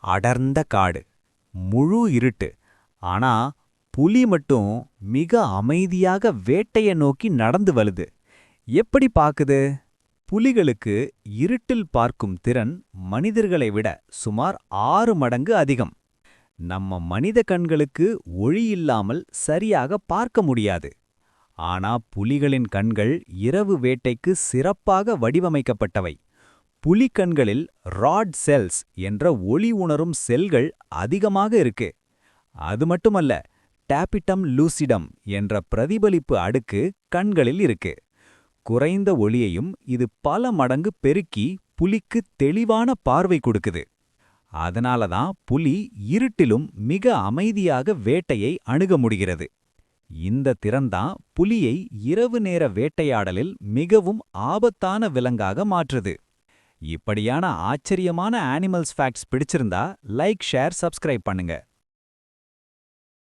அடர்ந்த காடு, முழு இருட்டு. ஆனா புலி மட்டும் மிக அமைதியாக வேட்டைய நோக்கி நடந்து வருது. எப்படி பாக்குது? புலிகளுக்கு இருட்டில் பார்க்கும் திறன் மனிதர்களை விட சுமார் 6 மடங்கு அதிகம். நம்ம மனித கண்களுக்கு ஒளி இல்லாமல் சரியாக பார்க்க முடியாது. ஆனா புலிகளின் கண்கள் இரவு வேட்டைக்கு சிறப்பாக வடிவமைக்கப்பட்டவை. புலிக்கண்களில் ராட் செல்ஸ் என்ற ஒளி உணரும் செல்கள் அதிகமாக இருக்கு. அது மட்டுமல்ல, டேபிட்டம் லூசிடம் என்ற பிரதிபலிப்பு அடுக்கு கண்களில் இருக்கு. குறைந்த ஒளியையும் இது பல மடங்கு பெருக்கி புலிக்கு தெளிவான பார்வை கொடுக்குது. அதனால தான் புலி இருட்டிலும் மிக அமைதியாக வேட்டையை அணுக முடிகிறது. இந்த திறன்தான் புலியை இரவு நேர வேட்டையாடலில் மிகவும் ஆபத்தான விலங்காக மாற்றுது. இப்படியான ஆச்சரியமான அனிமல்ஸ் ஃபேக்ட்ஸ் பிடிச்சிருந்தா லைக், ஷேர், சப்ஸ்கிரைப் பண்ணுங்க.